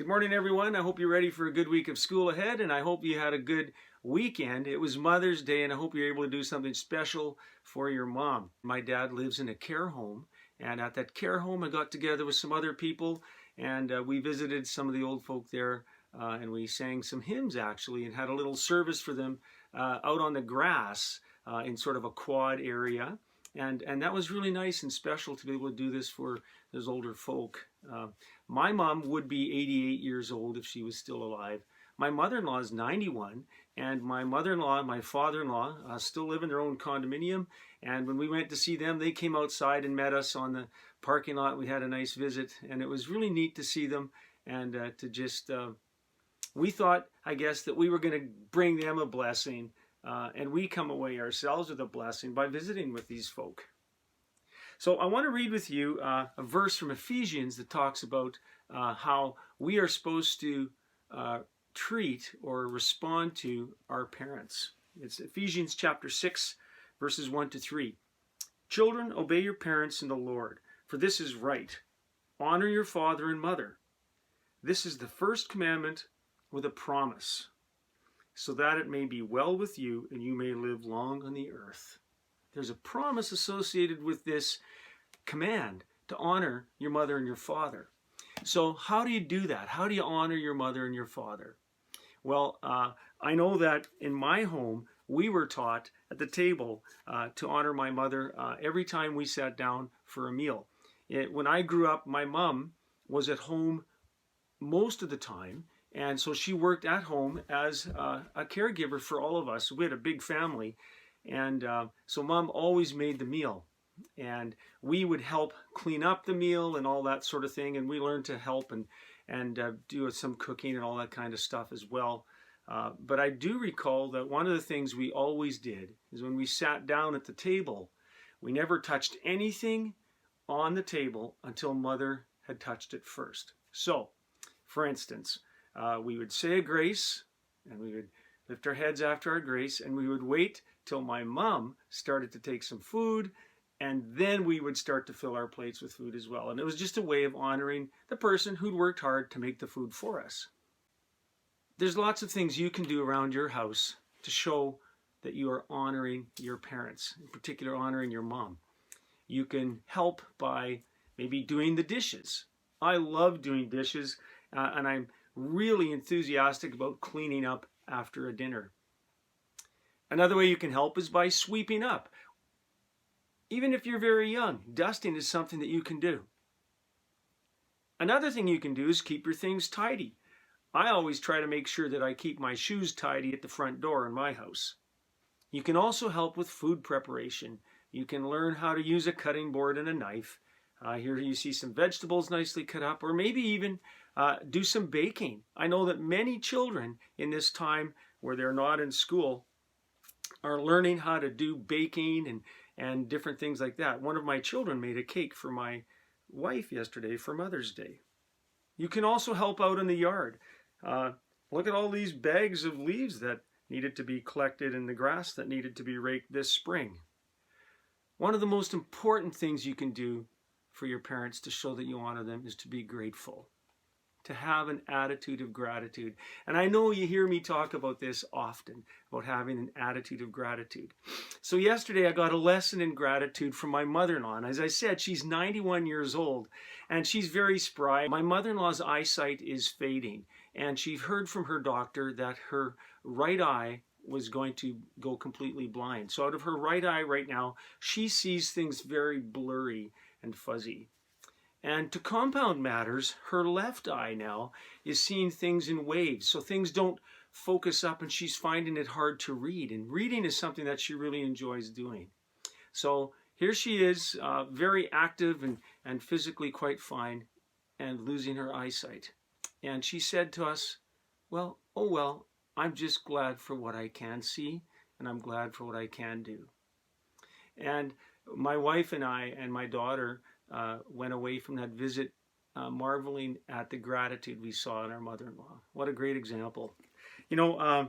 Good morning, everyone. I hope you're ready for a good week of school ahead, and I hope you had a good weekend. It was Mother's Day, and I hope you're able to do something special for your mom. My dad lives in a care home, and at that care home, I got together with some other people, and we visited some of the old folk there, and we sang some hymns, actually, and had a little service for them out on the grass in sort of a quad area. And that was really nice and special to be able to do this for those older folk. My mom would be 88 years old if she was still alive. My mother-in-law is 91, and my mother-in-law and my father-in-law still live in their own condominium. And when we went to see them, they came outside and met us on the parking lot. We had a nice visit, and it was really neat to see them and to just, we thought, I guess, that we were going to bring them a blessing. And we come away ourselves with a blessing by visiting with these folk. So I want to read with you a verse from Ephesians that talks about how we are supposed to treat or respond to our parents. It's Ephesians chapter 6, verses 1 to 3. Children, obey your parents in the Lord, for this is right. Honor your father and mother. This is the first commandment with a promise, so that it may be well with you and you may live long on the earth. There's a promise associated with this command to honor your mother and your father. So how do you do that? How do you honor your mother and your father? Well, I know that in my home, we were taught at the table to honor my mother every time we sat down for a meal. When I grew up, my mom was at home most of the time. And so she worked at home as a caregiver for all of us. We had a big family. And so Mom always made the meal. And we would help clean up the meal and all that sort of thing. And we learned to help and do some cooking and all that kind of stuff as well. But I do recall that one of the things we always did is when we sat down at the table, we never touched anything on the table until Mother had touched it first. So, for instance, we would say a grace, and we would lift our heads after our grace, and we would wait till my mom started to take some food, and then we would start to fill our plates with food as well. And it was just a way of honoring the person who'd worked hard to make the food for us. There's lots of things you can do around your house to show that you are honoring your parents, in particular honoring your mom. You can help by maybe doing the dishes. I love doing dishes, and I'm really enthusiastic about cleaning up after a dinner. Another way you can help is by sweeping up. Even if you're very young, dusting is something that you can do. Another thing you can do is keep your things tidy. I always try to make sure that I keep my shoes tidy at the front door in my house. You can also help with food preparation. You can learn how to use a cutting board and a knife. Here you see some vegetables nicely cut up, or maybe even do some baking. I know that many children in this time where they're not in school are learning how to do baking and different things like that. One of my children made a cake for my wife yesterday for Mother's Day. You can also help out in the yard. Look at all these bags of leaves that needed to be collected and the grass that needed to be raked this spring. One of the most important things you can do for your parents to show that you honor them is to be grateful, to have an attitude of gratitude. And I know you hear me talk about this often, about having an attitude of gratitude. So yesterday I got a lesson in gratitude from my mother-in-law. And as I said, she's 91 years old and she's very spry. My mother-in-law's eyesight is fading, and she heard from her doctor that her right eye was going to go completely blind. So out of her right eye right now, she sees things very blurry and fuzzy. And to compound matters, her left eye now is seeing things in waves. So things don't focus up and she's finding it hard to read. And reading is something that she really enjoys doing. So here she is, very active and physically quite fine and losing her eyesight. And she said to us, well, I'm just glad for what I can see, and I'm glad for what I can do. And my wife and I and my daughter went away from that visit marveling at the gratitude we saw in our mother-in-law. What a great example. You know,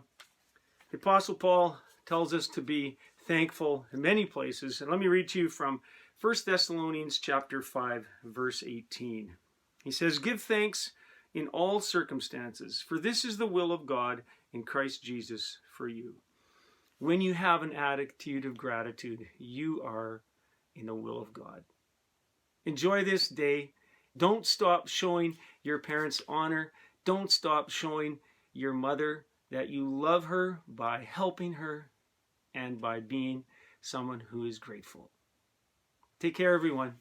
the Apostle Paul tells us to be thankful in many places. And let me read to you from 1 Thessalonians chapter 5, verse 18. He says, "Give thanks in all circumstances, for this is the will of God in Christ Jesus for you. When you have an attitude of gratitude, you are in the will of God. Enjoy this day. Don't stop showing your parents honor. Don't stop showing your mother that you love her by helping her and by being someone who is grateful. Take care, everyone.